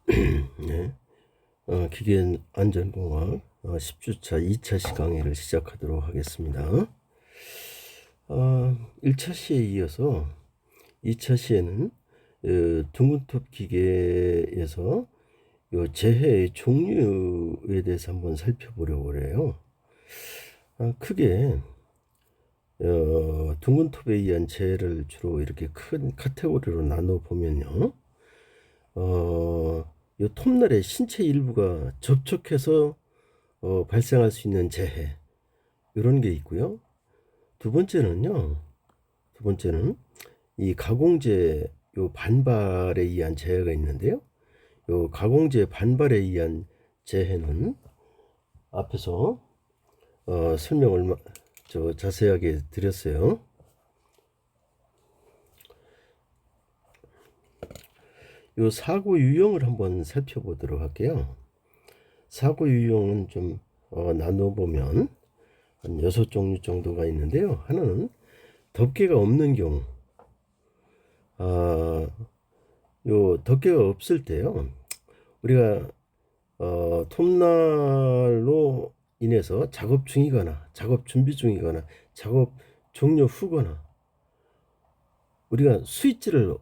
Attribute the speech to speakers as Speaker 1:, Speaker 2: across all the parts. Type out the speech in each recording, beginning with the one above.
Speaker 1: 네. 기계 안전공학 10주차 2차 시강회를 시작하도록 하겠습니다. 1차 시에 이어서 2차 시에는 둥근톱 기계에서 요 재해의 종류에 대해서 한번 살펴보려고 해요. 크게 둥근톱에 의한 재해를 주로 이렇게 큰 카테고리로 나눠 보면요. 요 톱날의 신체 일부가 접촉해서 발생할 수 있는 재해 이런 게 있고요. 두 번째는 이 가공재 요 반발에 의한 재해가 있는데요. 요 가공재 반발에 의한 재해는 앞에서 설명을 자세하게 드렸어요. 요 사고 유형을 한번 살펴보도록 할게요. 사고 유형은 좀 나눠보면 한 6종류 정도가 있는데요. 하나는 덮개가 없는 경우. 요 덮개가 없을 때요. 우리가 톱날로 인해서 작업 중이거나 작업 준비 중이거나 작업 종료 후거나 우리가 스위치를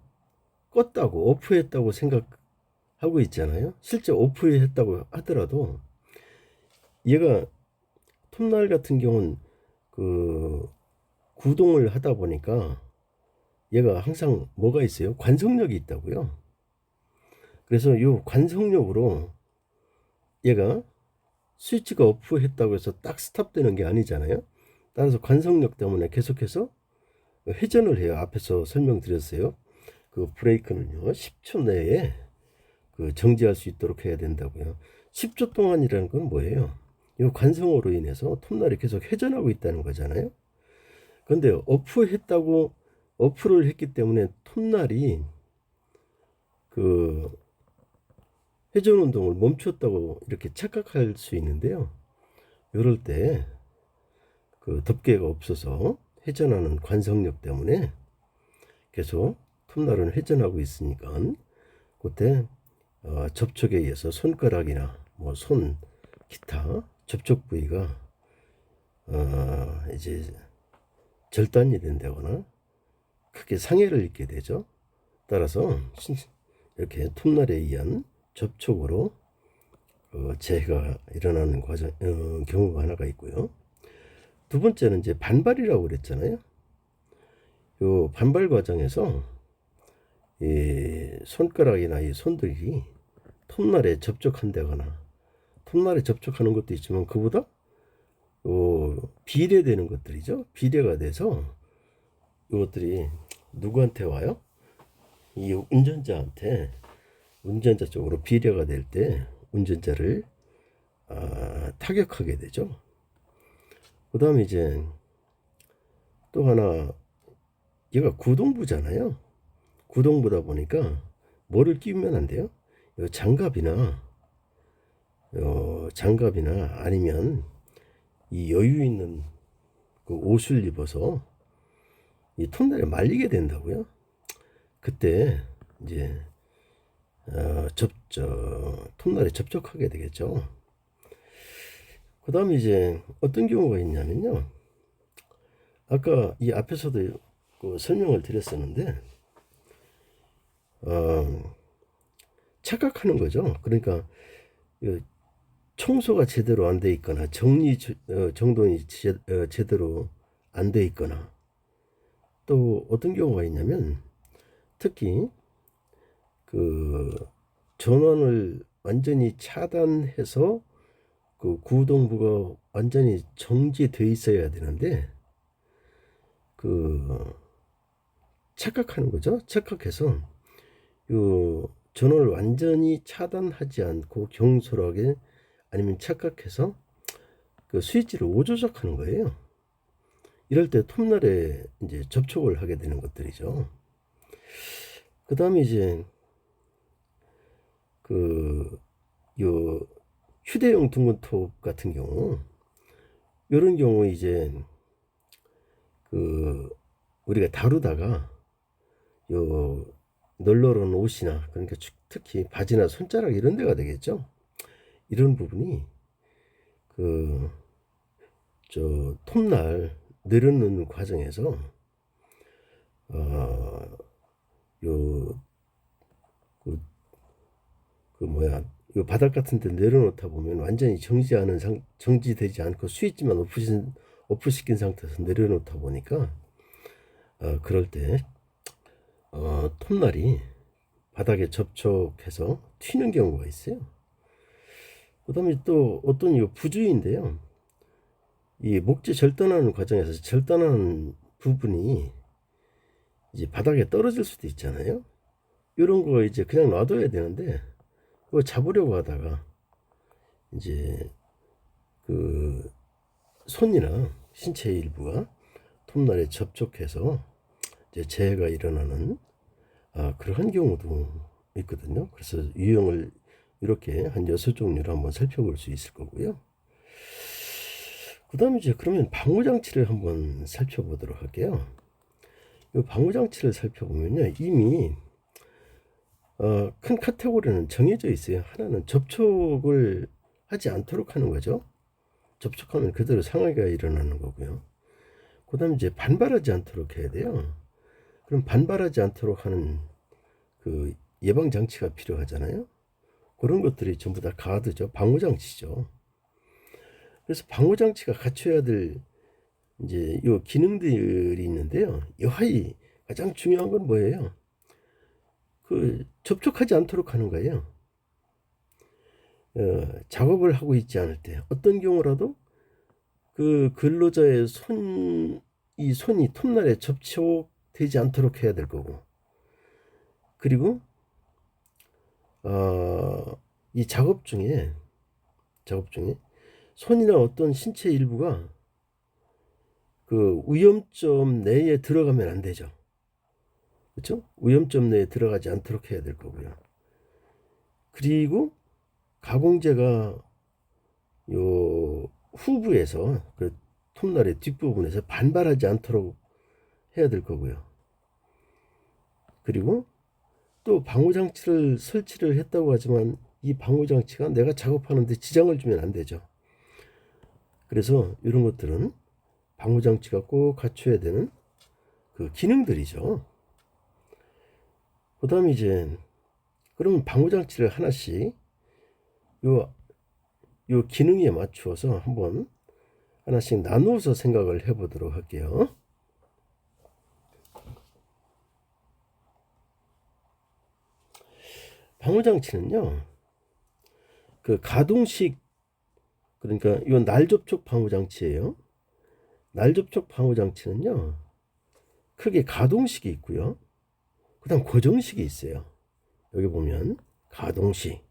Speaker 1: 껐다고 오프했다고 생각하고 있잖아요. 실제 오프했다고 하더라도 얘가 톱날 같은 경우는 그 구동을 하다 보니까 얘가 항상 뭐가 있어요? 관성력이 있다고요. 그래서 이 관성력으로 얘가 스위치가 오프했다고 해서 딱 스탑되는 게 아니잖아요. 따라서 관성력 때문에 계속해서 회전을 해요. 앞에서 설명드렸어요. 그 브레이크는요 10초 내에 그 정지할 수 있도록 해야 된다고요. 10초 동안이라는 건 뭐예요? 이 관성으로 인해서 톱날이 계속 회전하고 있다는 거잖아요. 그런데 오프를 했기 때문에 톱날이 그 회전 운동을 멈췄다고 이렇게 착각할 수 있는데요. 이럴 때 그 덮개가 없어서 회전하는 관성력 때문에 계속 톱날은 회전하고 있으니까 그때 접촉에 의해서 손가락이나 뭐 손 기타 접촉 부위가 이제 절단이 된다거나 크게 상해를 입게 되죠. 따라서 이렇게 톱날에 의한 접촉으로 재해가 일어나는 경우가 하나가 있고요. 두 번째는 이제 반발이라고 그랬잖아요. 요 반발 과정에서 이 손가락이나 이 손들이 톱날에 접촉한다거나 톱날에 접촉하는 것도 있지만 그보다 비례되는 것들이죠. 비례가 돼서 이것들이 누구한테 와요? 이 운전자 쪽으로 비례가 될 때 운전자를 타격하게 되죠. 그 다음에 이제 또 하나 얘가 구동부잖아요. 구동부다 보니까 뭐를 끼우면 안 돼요? 요 장갑이나 아니면 이 여유 있는 그 옷을 입어서 이 톱날에 말리게 된다고요. 그때 이제 톱날에 접촉하게 되겠죠. 그 다음에 이제 어떤 경우가 있냐면요. 아까 이 앞에서도 그 설명을 드렸었는데 착각하는 거죠. 그러니까 청소가 제대로 안 돼 있거나 정돈이 제대로 안 돼 있거나 또 어떤 경우가 있냐면 특히 그 전원을 완전히 차단해서 그 구동부가 완전히 정지돼 있어야 되는데 그 착각하는 거죠. 착각해서 요 전원을 완전히 차단하지 않고 경솔하게 아니면 착각해서 그 스위치를 오조작하는 거예요. 이럴 때 톱날에 이제 접촉을 하게 되는 것들이죠. 그 다음에 이제 요 휴대용 둥근톱 같은 경우 이런 경우 이제 우리가 다루다가 요 널널한 옷이나, 그러니까 특히 바지나 손자락 이런 데가 되겠죠. 이런 부분이 그 저 톱날 내려놓는 과정에서 어 요 그 뭐야, 요 바닥 같은 데 내려놓다 보면 완전히 정지되지 않고 스위치만 오프시킨 상태에서 내려놓다 보니까 그럴 때 톱날이 바닥에 접촉해서 튀는 경우가 있어요. 그다음에 또 어떤 이 부주의인데요. 이 목재 절단하는 과정에서 절단하는 부분이 이제 바닥에 떨어질 수도 있잖아요. 이런 거 이제 그냥 놔둬야 되는데 그거 잡으려고 하다가 이제 그 손이나 신체의 일부가 톱날에 접촉해서 이제 재해가 일어나는 그러한 경우도 있거든요. 그래서 유형을 이렇게 한 6종류를 한번 살펴볼 수 있을 거고요. 그 다음에 이제 그러면 방호장치를 한번 살펴보도록 할게요. 이 방호장치를 살펴보면요, 이미 큰 카테고리는 정해져 있어요. 하나는 접촉을 하지 않도록 하는 거죠. 접촉하면 그대로 상하가 일어나는 거고요. 그 다음에 이제 반발하지 않도록 해야 돼요. 그럼 반발하지 않도록 하는 그 예방장치가 필요하잖아요. 그런 것들이 전부 다 가드죠. 방호장치죠. 그래서 방호장치가 갖춰야 될 이제 요 기능들이 있는데요. 여하이 가장 중요한 건 뭐예요? 그 접촉하지 않도록 하는 거예요. 작업을 하고 있지 않을 때 어떤 경우라도 그 근로자의 이 손이 톱날에 접촉되지 않도록 해야 될 거고, 그리고 이 작업 중에 손이나 어떤 신체 일부가 그 위험점 내에 들어가면 안 되죠. 그렇죠? 위험점 내에 들어가지 않도록 해야 될 거고요. 그리고 가공제가 요 후부에서 그 톱날의 뒷부분에서 반발하지 않도록 해야 될 거고요. 그리고 또 방호장치를 설치를 했다고 하지만 이 방호장치가 내가 작업하는데 지장을 주면 안 되죠. 그래서 이런 것들은 방호장치가 꼭 갖춰야 되는 그 기능들이죠. 그 다음에 이제 그러면 방호장치를 하나씩 요 기능에 맞추어서 한번 하나씩 나누어서 생각을 해보도록 할게요. 방호장치는요, 그 가동식, 그러니까 요 날접촉 방호장치예요. 날접촉 방호장치는요, 크게 가동식이 있고요. 그 다음 고정식이 있어요. 여기 보면 가동식,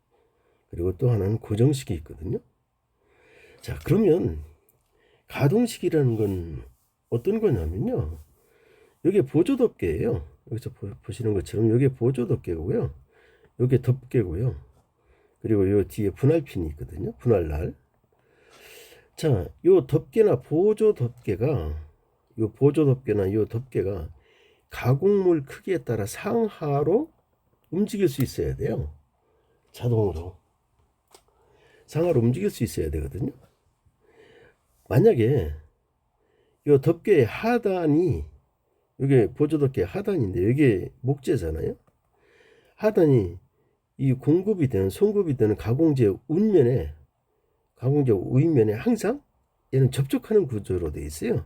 Speaker 1: 그리고 또 하나는 고정식이 있거든요. 자, 그러면 가동식이라는 건 어떤 거냐면요, 여기 보조덮개예요. 여기서 보시는 것처럼 여기 보조덮개고요. 여기 덮개고요. 그리고 요 뒤에 분할핀이 있거든요. 분할날. 자, 요 덮개나 요 덮개가 가공물 크기에 따라 상하로 움직일 수 있어야 돼요. 자동으로 상하로 움직일 수 있어야 되거든요. 만약에 요 덮개의 하단이, 이게 보조덮개 하단인데 이게 목재잖아요. 하단이 이 송급이 되는 가공재 윗면에 항상 얘는 접촉하는 구조로 되어 있어요.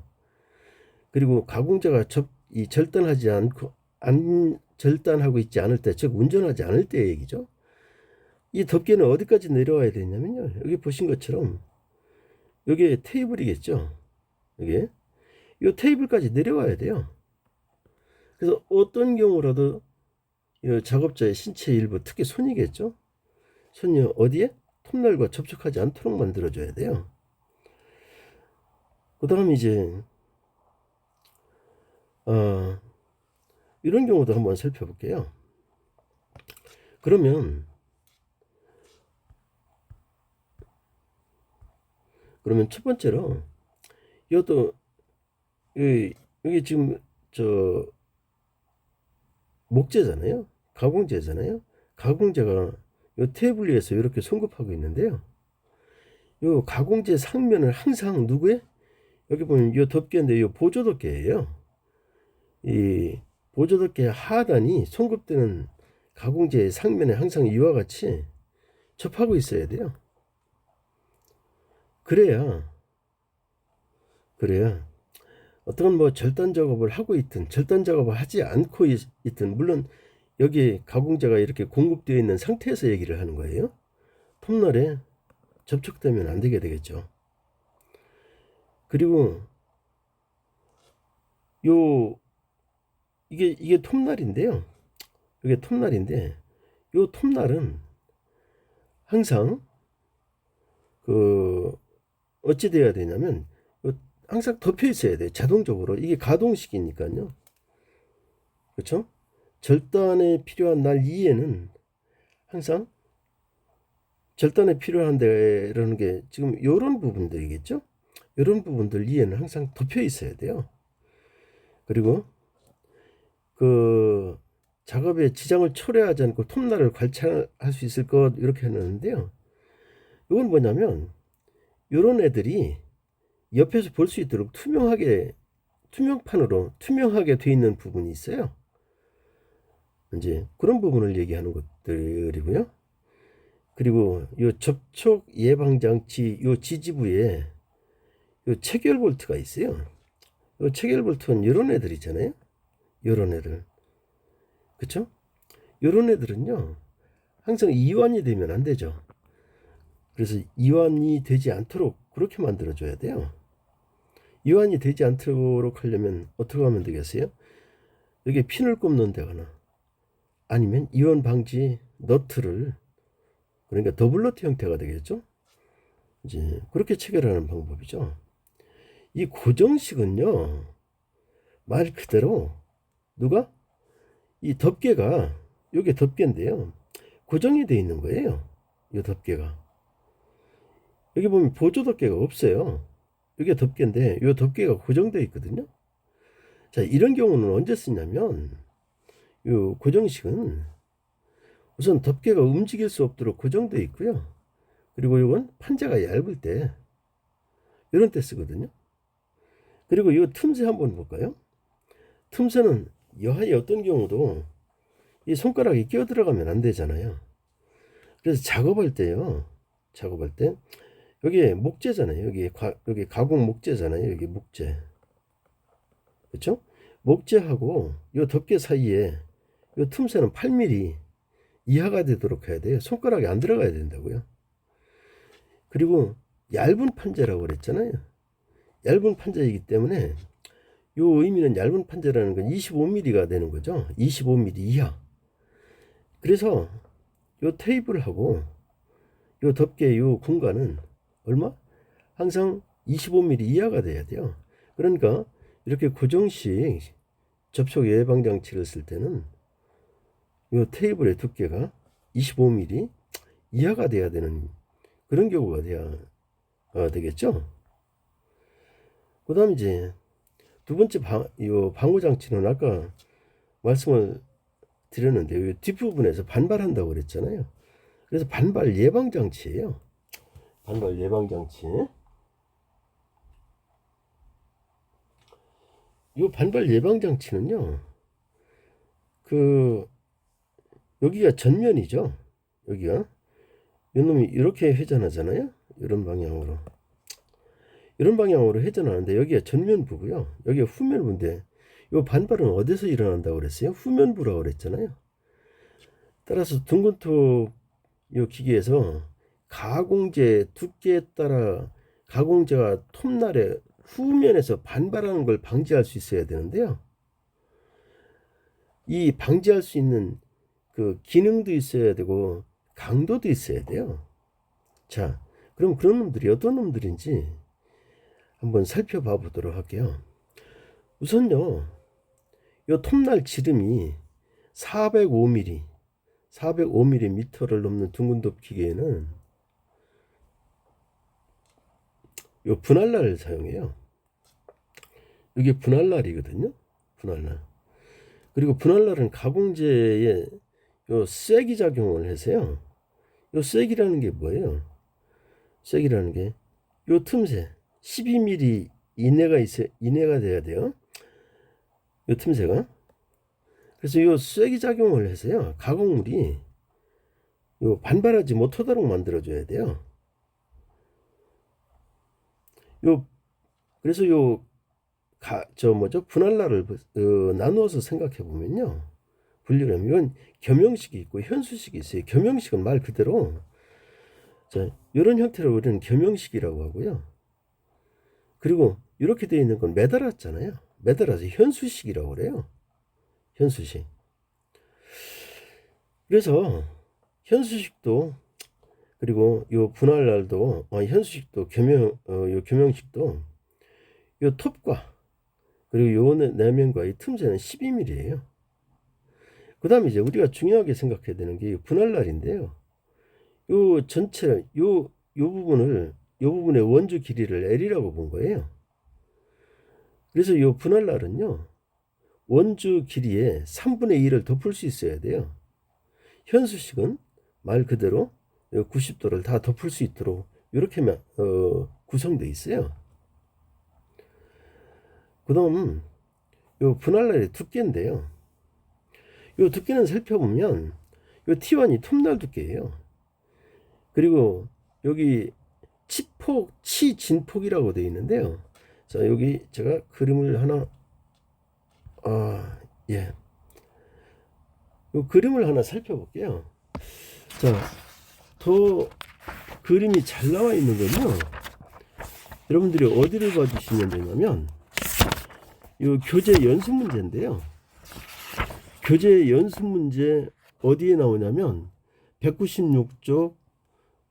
Speaker 1: 그리고 가공재가 절단하고 있지 않을 때, 즉 운전하지 않을 때 얘기죠. 이 덮개는 어디까지 내려와야 되냐면요, 여기 보신 것처럼 여기 테이블이겠죠. 여기 이 테이블까지 내려와야 돼요. 그래서 어떤 경우라도 이 작업자의 신체 일부, 특히 손이겠죠. 손이 어디에? 톱날과 접촉하지 않도록 만들어줘야 돼요. 그 다음 이제 이런 경우도 한번 살펴볼게요. 그러면 첫 번째로 이것도 여기 지금 목재잖아요. 가공제잖아요. 가공제가 요 테이블 위에서 이렇게 송급하고 있는데요. 요 가공제 상면을 항상 누구의? 여기 보면 요 덮개인데 요 보조덮개예요. 이 보조덮개 하단이 송급되는 가공제 상면에 항상 이와 같이 접하고 있어야 돼요. 그래야 어떤 뭐 절단 작업을 하고 있든 절단 작업을 하지 않고 있든, 물론 여기 가공제가 이렇게 공급되어 있는 상태에서 얘기를 하는 거예요. 톱날에 접촉되면 안 되게 되겠죠. 그리고 요 이게 톱날인데요. 이게 톱날인데 요 톱날은 항상 그 어찌 돼야 되냐면 항상 덮여 있어야 돼요. 자동적으로. 이게 가동식이니까요. 그렇죠? 절단에 필요한 날 이에는 항상 절단에 필요한 데라는 게 지금 요런 부분들이겠죠? 요런 부분들 이에는 항상 덮여 있어야 돼요. 그리고 그 작업에 지장을 초래하지 않고 톱날을 관찰할 수 있을 것 이렇게 해놨는데요. 이건 뭐냐면 요런 애들이 옆에서 볼 수 있도록 투명판으로 투명하게 돼 있는 부분이 있어요. 이제 그런 부분을 얘기하는 것들이고요. 그리고 요 접촉 예방 장치 요 지지부에 요 체결 볼트가 있어요. 요 체결 볼트는 이런 애들 있잖아요. 이런 애들. 그쵸? 이런 애들은요, 항상 이완이 되면 안 되죠. 그래서 이완이 되지 않도록 그렇게 만들어줘야 돼요. 이완이 되지 않도록 하려면 어떻게 하면 되겠어요? 여기에 핀을 꼽는다거나 아니면 이완 방지 너트를, 그러니까 더블 너트 형태가 되겠죠. 이제 그렇게 체결하는 방법이죠. 이 고정식은요, 말 그대로 누가 이 덮개가, 요게 덮개인데요, 고정이 되어 있는 거예요. 이 덮개가 여기 보면 보조 덮개가 없어요. 이게 덮개인데 이 덮개가 고정되어 있거든요. 자, 이런 경우는 언제 쓰냐면 이 고정식은 우선 덮개가 움직일 수 없도록 고정되어 있고요. 그리고 이건 판자가 얇을 때 이런 때 쓰거든요. 그리고 이 틈새 한번 볼까요? 틈새는 여하의 어떤 경우도 이 손가락이 끼어 들어가면 안 되잖아요. 그래서 작업할 때요. 작업할 때 여기 목재잖아요. 여기 가공 목재잖아요. 여기 목재. 그렇죠? 목재하고 이 덮개 사이에 이 틈새는 8mm 이하가 되도록 해야 돼요. 손가락이 안 들어가야 된다고요. 그리고 얇은 판재라고 그랬잖아요. 얇은 판재이기 때문에 이 의미는 얇은 판재라는 건 25mm가 되는 거죠. 25mm 이하. 그래서 이 테이블하고 이 덮개 이 공간은 얼마? 항상 25mm 이하가 돼야 돼요. 그러니까 이렇게 고정식 접촉 예방 장치를 쓸 때는 이 테이블의 두께가 25mm 이하가 돼야 되는 그런 경우가 돼야 되겠죠. 그 다음 이제 두 번째 방호 장치는 아까 말씀을 드렸는데 뒷부분에서 반발한다고 그랬잖아요. 그래서 반발 예방 장치예요. 반발 예방 장치. 이 반발 예방 장치는요, 여기가 전면이죠. 여기가 이놈이 이렇게 회전하잖아요. 이런 방향으로 회전하는데 여기가 전면부고요. 여기가 후면부인데 이 반발은 어디서 일어난다고 그랬어요? 후면부라고 그랬잖아요. 따라서 둥근톱 이 기계에서 가공재 두께에 따라 가공재가 톱날의 후면에서 반발하는 걸 방지할 수 있어야 되는데요. 이 방지할 수 있는 그 기능도 있어야 되고 강도도 있어야 돼요. 자, 그럼 그런 놈들이 어떤 놈들인지 한번 살펴봐 보도록 할게요. 우선요, 이 톱날 지름이 405mm를 넘는 둥근톱 기계에는 이 분할날을 사용해요. 이게 분할날이거든요. 분할날. 그리고 분할날은 가공재의 요 쐐기 작용을 해서요. 요 쐐기라는 게 뭐예요? 쐐기라는 게 요 틈새 12mm 이내가 돼야 돼요. 요 틈새가. 그래서 요 쐐기 작용을 해서요. 가공물이 요 반발하지 못하도록 만들어줘야 돼요. 요 그래서 요 분할라를 나누어서 생각해 보면요. 분류를 하면 이건 겸용식이 있고 현수식이 있어요. 겸용식은 말 그대로 이런 형태로 우리는 겸용식이라고 하고요. 그리고 이렇게 되어 있는 건 매달았잖아요. 매달아서 현수식이라고 그래요. 현수식. 그래서 현수식도 그리고 요 분할날도 현수식도 요 겸용식도 요 톱과 그리고 요 내면과 이 틈새는 12mm예요. 그 다음에 이제 우리가 중요하게 생각해야 되는 게 분할날인데요. 요 전체 요 부분의 원주 길이를 L이라고 본 거예요. 그래서 요 분할날은요. 원주 길이의 3분의 2를 덮을 수 있어야 돼요. 현수식은 말 그대로 90도를 다 덮을 수 있도록 이렇게 구성되어 있어요. 그 다음 요 분할날의 두께인데요. 요 두께는 살펴보면 요 T1이 톱날 두께예요. 그리고 여기 치진폭이라고 되어 있는데요. 자, 여기 제가 그림을 하나 요 그림을 하나 살펴볼게요. 자, 더 그림이 잘 나와 있는 건요. 여러분들이 어디를 봐주시면 되냐면 요 교재 연습 문제인데요. 교재 연습 문제 어디에 나오냐면 196쪽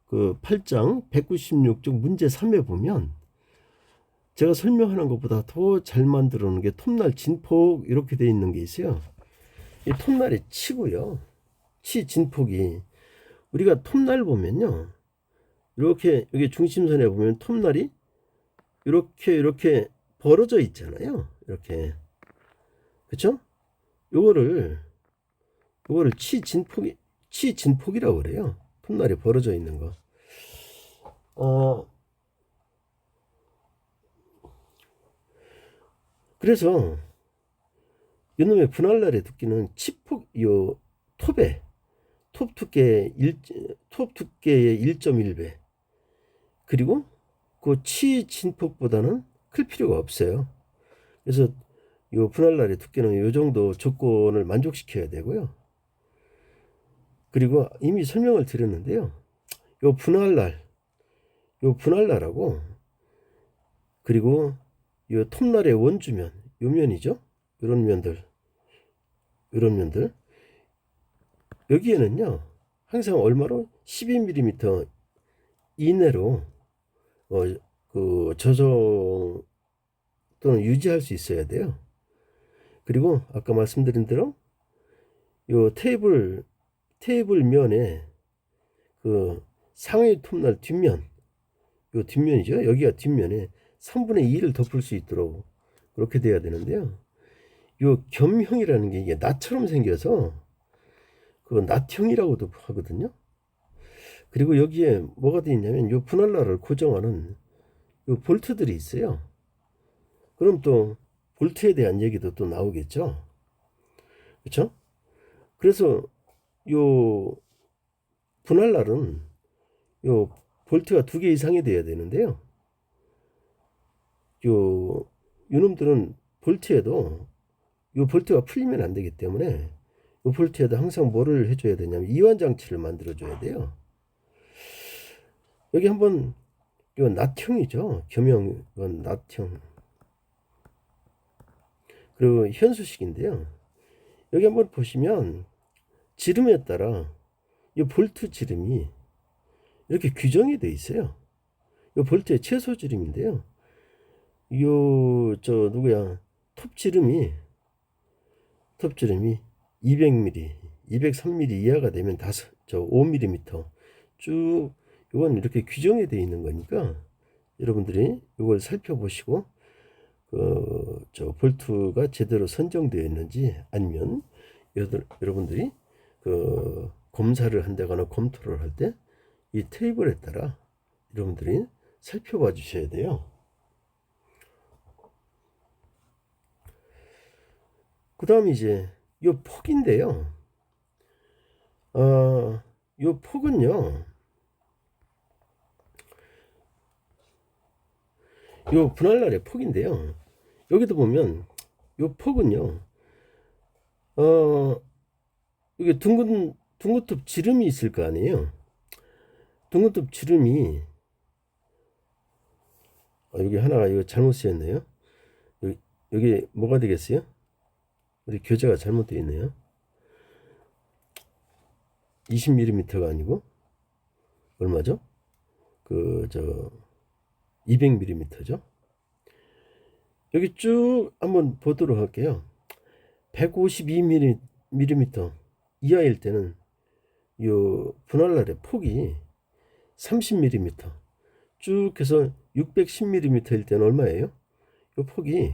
Speaker 1: 그 8장 196쪽 문제 3에 보면 제가 설명하는 것보다 더 잘 만들어 놓은 게 톱날 진폭 이렇게 돼 있는 게 있어요. 이 톱날이 치고요. 진폭이 우리가 톱날 보면요. 이렇게 여기 중심선에 보면 톱날이 이렇게 벌어져 있잖아요. 이렇게. 그렇죠? 요거를 치진폭이라고 그래요. 톱날이 벌어져 있는 거. 그래서 이놈의 분할날의 두께는 톱 두께의 1.1배 그리고 그 치진폭보다는 클 필요가 없어요. 그래서 이 분할날의 두께는 이 정도 조건을 만족시켜야 되고요. 그리고 이미 설명을 드렸는데요. 이 분할날하고 그리고 이 톱날의 원주면 요 면이죠. 이런 면들 여기에는요 항상 얼마로 12mm 이내로 그 조정 또는 유지할 수 있어야 돼요. 그리고 아까 말씀드린 대로 요 테이블 면에 그 상의 톱날 뒷면 요 뒷면이죠. 여기가 뒷면에 3분의 2를 덮을 수 있도록 그렇게 돼야 되는데요. 요 겸형이라는 게 이게 낫처럼 생겨서 그 낫형이라고도 하거든요. 그리고 여기에 뭐가 되어 있냐면 요 분할날을 고정하는 요 볼트들이 있어요. 그럼 또 볼트에 대한 얘기도 또 나오겠죠. 그렇죠? 그래서 요 분할날은 요 볼트가 2개 이상이 돼야 되는데요. 요놈들은 볼트에도 요 볼트가 풀리면 안 되기 때문에 요 볼트에도 항상 뭐를 해줘야 되냐면 이완 장치를 만들어 줘야 돼요. 여기 한번 요 낫형이죠. 겸용 이건 낫형. 그리고 현수식인데요. 여기 한번 보시면 지름에 따라 이 볼트 지름이 이렇게 규정이 되어 있어요. 이 볼트의 최소 지름인데요. 톱 지름이 200mm, 203mm 이하가 되면 5mm 쭉 이건 이렇게 규정이 되어 있는 거니까 여러분들이 이걸 살펴보시고 볼트가 제대로 선정되어 있는지 아니면 여러분들이 그 검사를 한다거나 검토를 할 때 이 테이블에 따라 여러분들이 살펴봐 주셔야 돼요. 그 다음에 이제 요 폭인데요. 요 폭은요, 요 분할날의 폭인데요. 여기도 보면 요 폭은요, 이게 둥근톱 지름이 있을 거 아니에요. 둥근톱 지름이, 여기 하나가 이거 잘못 쓰였네요. 여기 뭐가 되겠어요? 우리 교재가 잘못되어 있네요. 20mm가 아니고 얼마죠? 200mm죠. 여기 쭉 한번 보도록 할게요. 152mm 이하일 때는 이 분할날의 폭이 30mm, 쭉 해서 610mm일 때는 얼마예요? 이 폭이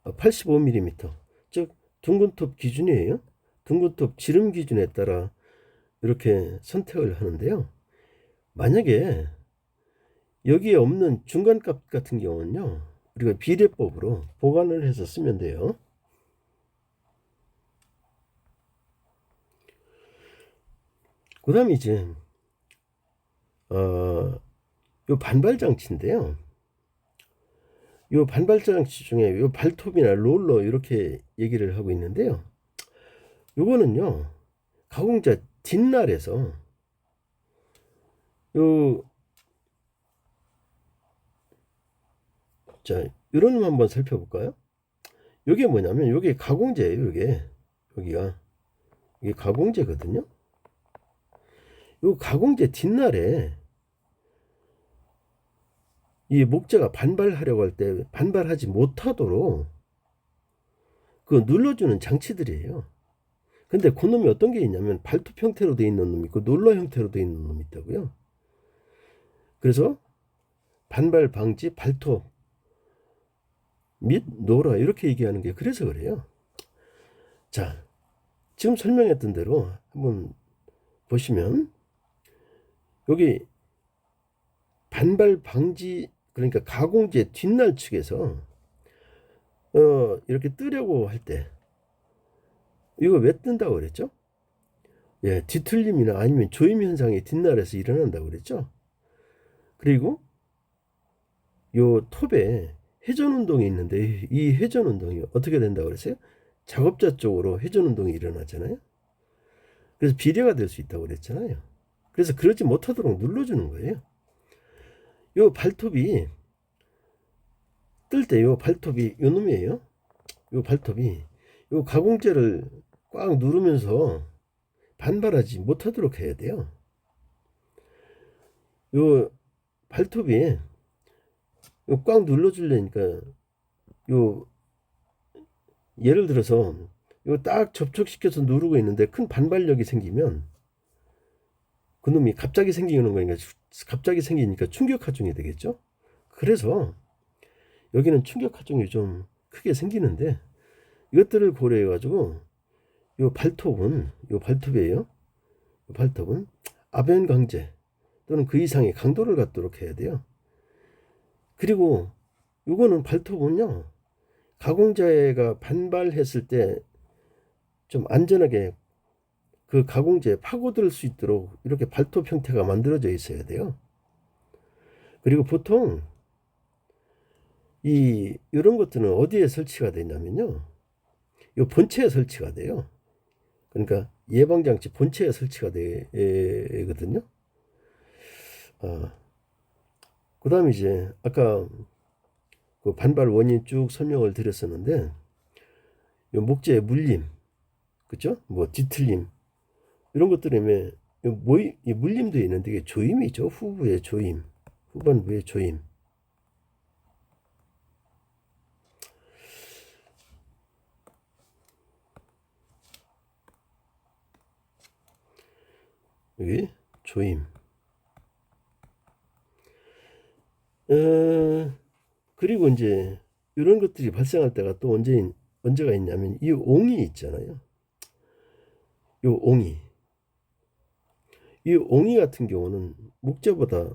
Speaker 1: 85mm, 즉 둥근톱 기준이에요. 둥근톱 지름 기준에 따라 이렇게 선택을 하는데요. 만약에 여기에 없는 중간값 같은 경우는요, 우리가 비례법으로 보관을 해서 쓰면 돼요. 그 다음에 이제 요 반발 장치인데요. 요 반발 장치 중에 요 발톱이나 롤러 이렇게 얘기를 하고 있는데요. 요거는요, 가공자 뒷날에서 이런 놈 한번 살펴볼까요? 요게 뭐냐면 요게 가공제예요. 이게 가공제거든요. 요 가공제 뒷날에 이 목재가 반발하려고 할 때 반발하지 못하도록 그 눌러주는 장치들이에요. 근데 그놈이 어떤 게 있냐면 발톱 형태로 되어 있는 놈이 있고 롤러 형태로 되어 있는 놈이 있다고요. 그래서 반발 방지 발톱 및 노라 이렇게 얘기하는 게 그래서 그래요. 자, 지금 설명했던 대로 한번 보시면 여기 반발 방지, 그러니까 가공제 뒷날 측에서 이렇게 뜨려고 할 때 이거 왜 뜬다고 그랬죠? 예, 뒤틀림이나 아니면 조임 현상이 뒷날에서 일어난다고 그랬죠. 그리고 요 톱에 회전 운동이 있는데 이 회전 운동이 어떻게 된다고 그랬어요? 작업자 쪽으로 회전 운동이 일어나잖아요. 그래서 비례가 될 수 있다고 그랬잖아요. 그래서 그러지 못하도록 눌러주는 거예요. 요 발톱이 뜰 때 요 발톱이 요 놈이에요. 요 발톱이 요 가공제를 꽉 누르면서 반발하지 못하도록 해야 돼요. 요 발톱이 요 꽉 눌러주려니까 요 예를 들어서 이거 딱 접촉시켜서 누르고 있는데 큰 반발력이 생기면 그놈이 갑자기 생기는 거니까 갑자기 생기니까 충격 하중이 되겠죠. 그래서 여기는 충격 하중이 좀 크게 생기는데 이것들을 고려해 가지고 요 발톱이에요. 요 발톱은 아변 강제 또는 그 이상의 강도를 갖도록 해야 돼요. 그리고 요거는 발톱은요, 가공자가 반발했을 때 좀 안전하게 그 가공제에 파고들 수 있도록 이렇게 발톱 형태가 만들어져 있어야 돼요. 그리고 보통 이런 것들은 어디에 설치가 되냐면요, 이 본체에 설치가 돼요. 그러니까 예방장치 본체에 설치가 되거든요. 그 다음에 이제 아까 그 반발 원인 쭉 설명을 드렸었는데, 이 목재의 물림, 그죠? 뭐 뒤틀림 이런 것 때문에 이 물림도 있는데 이게 조임이죠. 후부의 조임, 후반부의 조임. 여기 조임. 그리고 이제 이런 것들이 발생할 때가 또 언제가 있냐면 이 옹이 있잖아요. 요 옹이. 이 옹이 같은 경우는 목재보다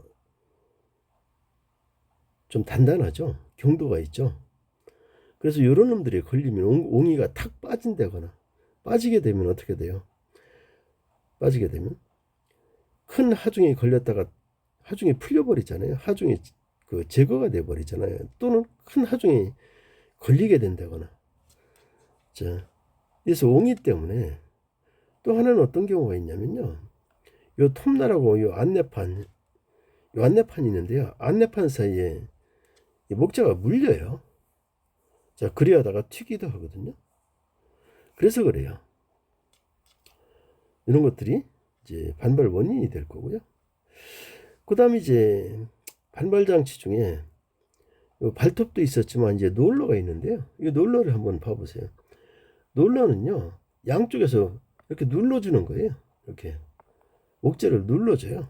Speaker 1: 좀 단단하죠. 경도가 있죠. 그래서 이런 놈들이 걸리면 옹이가 탁 빠진다거나 빠지게 되면 어떻게 돼요? 빠지게 되면 큰 하중에 걸렸다가 하중이 풀려버리잖아요. 하중이 그 제거가 돼 버리잖아요. 또는 큰 하중에 걸리게 된다거나. 자, 그래서 옹이 때문에 또 하나는 어떤 경우가 있냐면요. 요 톱날하고 요 안내판이 있는데요. 안내판 사이에 이 목재가 물려요. 자, 그리하다가 튀기도 하거든요. 그래서 그래요. 이런 것들이 이제 반발 원인이 될 거고요. 그 다음에 이제 반발 장치 중에 발톱도 있었지만 이제 롤러가 있는데요. 이 롤러를 한번 봐보세요. 롤러는요, 양쪽에서 이렇게 눌러주는 거예요. 이렇게 목재를 눌러줘요.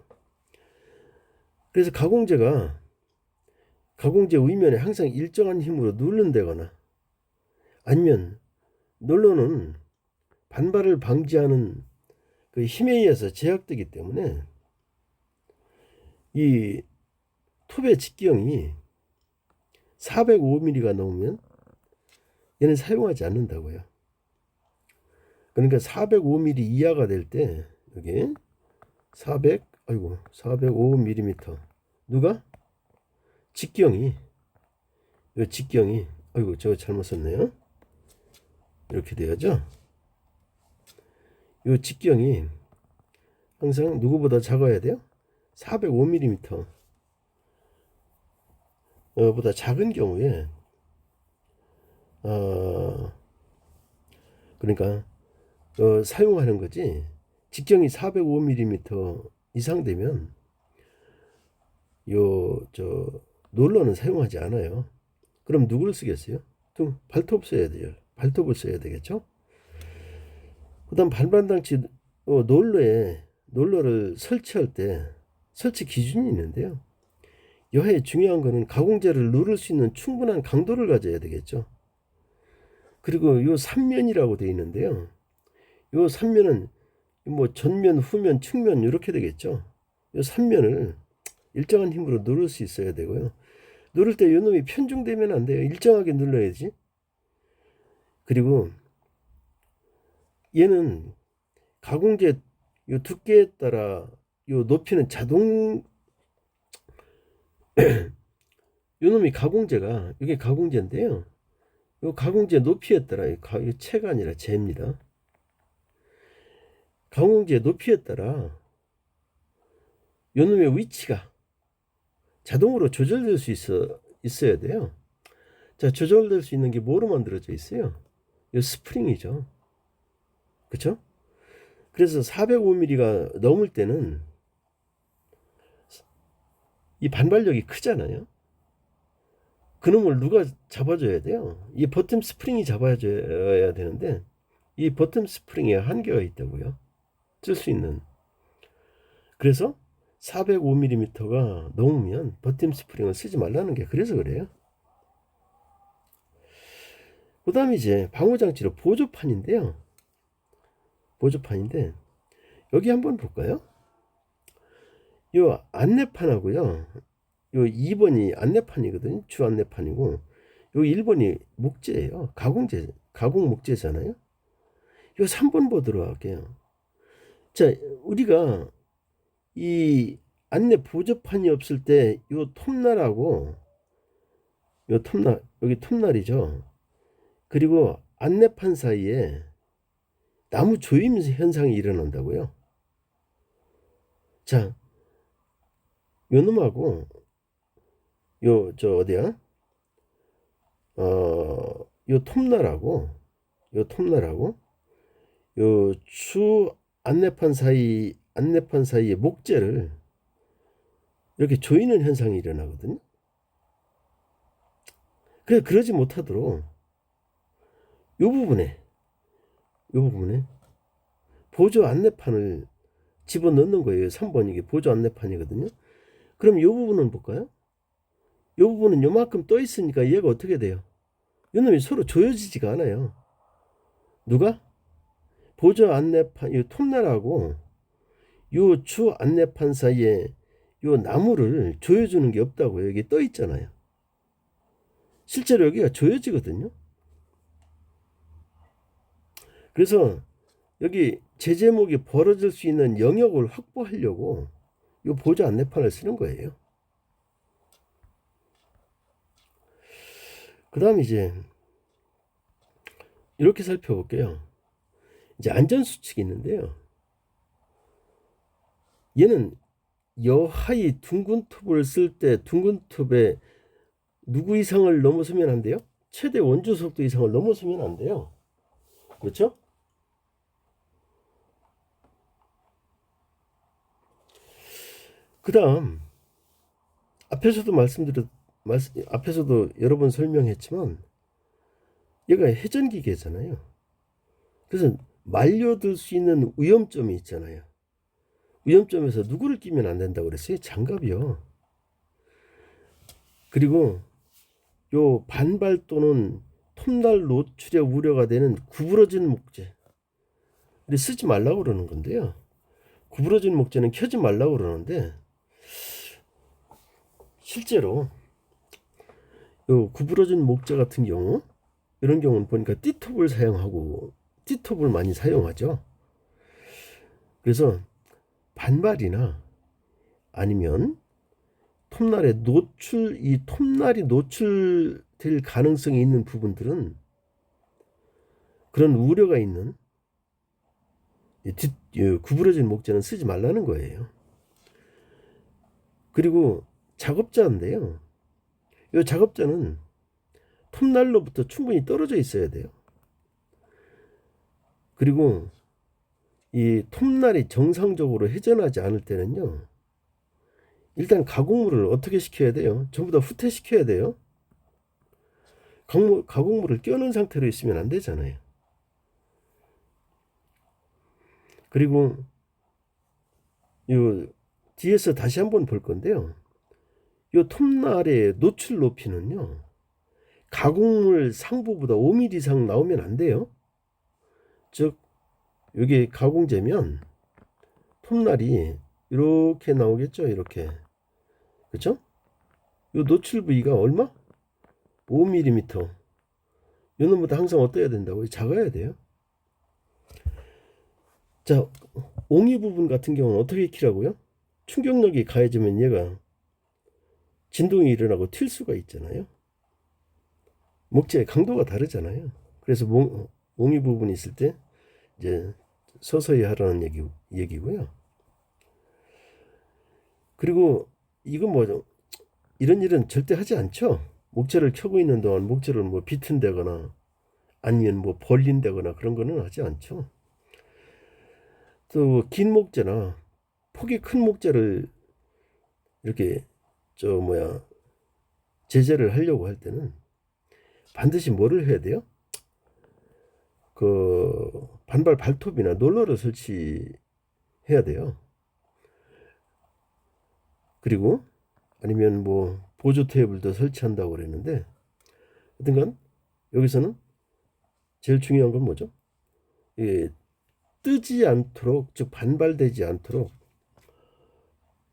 Speaker 1: 그래서 가공재 위면에 항상 일정한 힘으로 누른다거나 아니면 롤러는 반발을 방지하는 그 힘에 의해서 제약되기 때문에 이 톱의 직경이 405mm가 넘으면 얘는 사용하지 않는다고요. 그러니까 405mm 이하가 될 때 여기 405mm 누가? 직경이 아이고 저 잘못 썼네요. 이렇게 돼야죠. 이 직경이 항상 누구보다 작아야 돼요. 405mm 보다 작은 경우에 그러니까 사용하는 거지. 직경이 405mm 이상 되면 롤러는 사용하지 않아요. 그럼 누구를 쓰겠어요? 또 발톱 써야 돼요. 발톱을 써야 되겠죠. 그다음 반발장치 롤러를 설치할 때 설치 기준이 있는데요. 여하에 중요한 거는 가공재를 누를 수 있는 충분한 강도를 가져야 되겠죠. 그리고 요 3면이라고 되어 있는데요. 요 3면은 뭐 전면, 후면, 측면 이렇게 되겠죠. 요 3면을 일정한 힘으로 누를 수 있어야 되고요. 누를 때 요 놈이 편중되면 안 돼요. 일정하게 눌러야지. 그리고 얘는 가공재 요 두께에 따라 요 높이는 자동 요 놈이 가공재가 이게 가공재인데요. 요 가공재 높이에 따라 이 채가 아니라 재입니다. 가공재 높이에 따라 요 놈의 위치가 자동으로 조절될 수 있어야 돼요. 자, 조절될 수 있는 게 뭐로 만들어져 있어요? 요 스프링이죠. 그렇죠? 그래서 405mm가 넘을 때는 이 반발력이 크잖아요. 그놈을 누가 잡아줘야 돼요? 이 버튼 스프링이 잡아줘야 되는데 이 버튼 스프링에 한계가 있다고요. 쓸 수 있는. 그래서 405mm가 넘으면 버튼 스프링을 쓰지 말라는 게 그래서 그래요. 그 다음에 이제 방호장치로 보조판인데요. 보조판인데 여기 한번 볼까요? 요 안내판하고요. 요 2번이 안내판이거든요. 주 안내판이고 요 1번이 목재예요. 가공 목재잖아요. 요 3번 보도록 할게요. 자, 우리가 이 안내 보조판이 없을 때 요 톱날하고 요 톱날 여기 톱날이죠. 그리고 안내판 사이에 나무 조임 현상이 일어난다고요. 자, 요 놈하고 어디야? 요 톱날하고 요 주 안내판 사이에 목재를 이렇게 조이는 현상이 일어나거든요. 그러지 못하도록 요 부분에 보조 안내판을 집어넣는 거예요. 3번 이게 보조 안내판이거든요. 그럼 요 부분은 볼까요? 요 부분은 요만큼 떠 있으니까 얘가 어떻게 돼요? 요 놈이 서로 조여지지가 않아요. 누가? 보조 안내판, 이 톱날하고 요 주 안내판 사이에 요 나무를 조여주는 게 없다고 여기 떠 있잖아요. 실제로 여기가 조여지거든요. 그래서 여기 제제목이 벌어질 수 있는 영역을 확보하려고 요 보조 안내판을 쓰는 거예요. 그 다음 이제 이렇게 살펴볼게요. 이제 안전수칙이 있는데요. 얘는 여하이 둥근 톱을 쓸 때 둥근 톱에 누구 이상을 넘어서면 안 돼요? 최대 원주 속도 이상을 넘어서면 안 돼요. 그렇죠? 그 다음 앞에서도 여러 번 설명했지만 얘가 회전기계잖아요. 그래서 말려들 수 있는 위험점이 있잖아요. 위험점에서 누구를 끼면 안 된다고 그랬어요? 장갑이요. 그리고 요 반발 또는 톱날 노출에 우려가 되는 구부러진 목재 쓰지 말라고 그러는 건데요. 구부러진 목재는 켜지 말라고 그러는데 실제로 요 구부러진 목재 같은 경우 이런 경우는 보니까 띠톱을 많이 사용하죠. 그래서 반발이나 아니면 이 톱날이 노출될 가능성이 있는 부분들은 그런 우려가 있는 구부러진 목재는 쓰지 말라는 거예요. 그리고 작업자인데요. 이 작업자는 톱날로부터 충분히 떨어져 있어야 돼요. 그리고 이 톱날이 정상적으로 회전하지 않을 때는요. 일단 가공물을 어떻게 시켜야 돼요? 전부 다 후퇴시켜야 돼요. 가공물을 껴놓은 상태로 있으면 안 되잖아요. 그리고 요 뒤에서 다시 한번 볼 건데요. 요 톱날의 노출 높이는요. 가공물 상부보다 5mm 이상 나오면 안 돼요. 즉 여기 가공재면 톱날이 이렇게 나오겠죠. 이렇게. 그렇죠? 요 노출 부위가 얼마? 5mm. 요 놈보다 항상 어떠해야 된다고? 작아야 돼요. 자, 옹이 부분 같은 경우는 어떻게 키라고요? 충격력이 가해지면 얘가 진동이 일어나고 튈 수가 있잖아요. 목재의 강도가 다르잖아요. 그래서 옹이 부분이 있을 때 이제 서서히 하라는 얘기고요. 그리고 이건 뭐 이런 일은 절대 하지 않죠. 목재를 켜고 있는 동안 목재를 뭐 비튼다거나 아니면 뭐 벌린다거나 그런 거는 하지 않죠. 또 긴 목재나 폭이 큰 목재를 이렇게 제재를 하려고 할 때는 반드시 뭐를 해야 돼요? 그 반발 발톱이나 롤러를 설치해야 돼요. 그리고 아니면 뭐 보조 테이블도 설치한다고 그랬는데 하여튼간 여기서는 제일 중요한 건 뭐죠? 뜨지 않도록, 즉 반발되지 않도록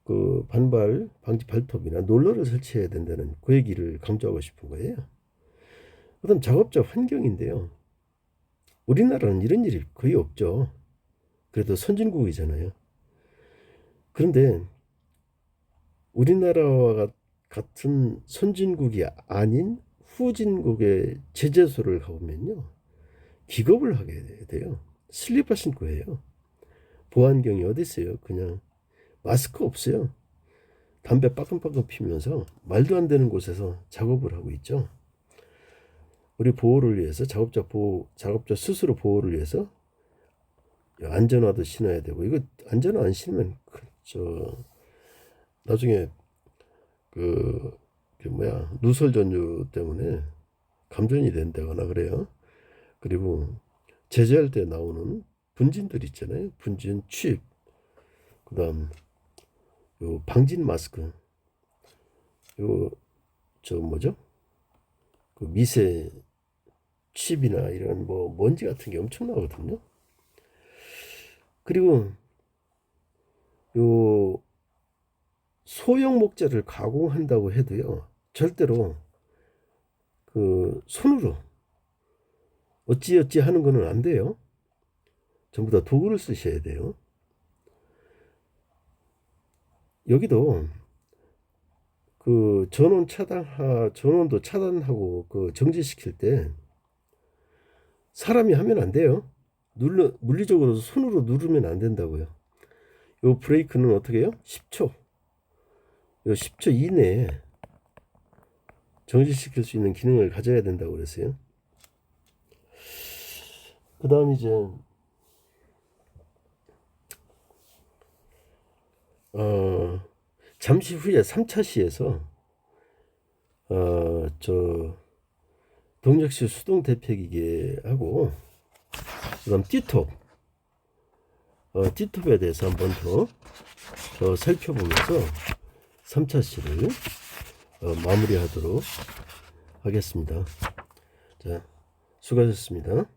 Speaker 1: 그 반발 방지 발톱이나 롤러를 설치해야 된다는 그 얘기를 강조하고 싶은 거예요. 그다음 작업자 환경인데요. 우리나라는 이런 일이 거의 없죠. 그래도 선진국이잖아요. 그런데 우리나라와 같은 선진국이 아닌 후진국의 제재소를 가보면요. 기겁을 하게 돼요. 슬리퍼 신고 해요. 보안경이 어디 있어요? 그냥 마스크 없어요. 담배 빠끔빠끔 피면서 말도 안 되는 곳에서 작업을 하고 있죠. 우리 보호를 위해서 작업자 스스로 보호를 위해서 안전화도 신어야 되고 이거 안전화 안 신으면 나중에 누설 전류 때문에 감전이 된다거나 그래요. 그리고 제재할 때 나오는 분진들 있잖아요. 분진, 칩, 그다음 요 방진 마스크, 뭐죠? 그 미세 칩이나 이런 뭐 먼지 같은 게 엄청 나거든요. 그리고 요 소형 목재를 가공한다고 해도요, 절대로 그 손으로 어찌어찌 하는 거는 안 돼요. 전부 다 도구를 쓰셔야 돼요. 여기도 그 전원도 차단하고 그 정지시킬 때 사람이 하면 안 돼요. 물리적으로 손으로 누르면 안 된다고요. 요 브레이크는 어떻게 해요? 10초. 요 10초 이내에 정지시킬 수 있는 기능을 가져야 된다고 그랬어요. 그 다음 이제 잠시 후에 3차 시에서 동력시 수동 대표기계하고 그다음 D톱에 대해서 한번 더 살펴보면서 3차 시를 마무리하도록 하겠습니다. 자, 수고하셨습니다.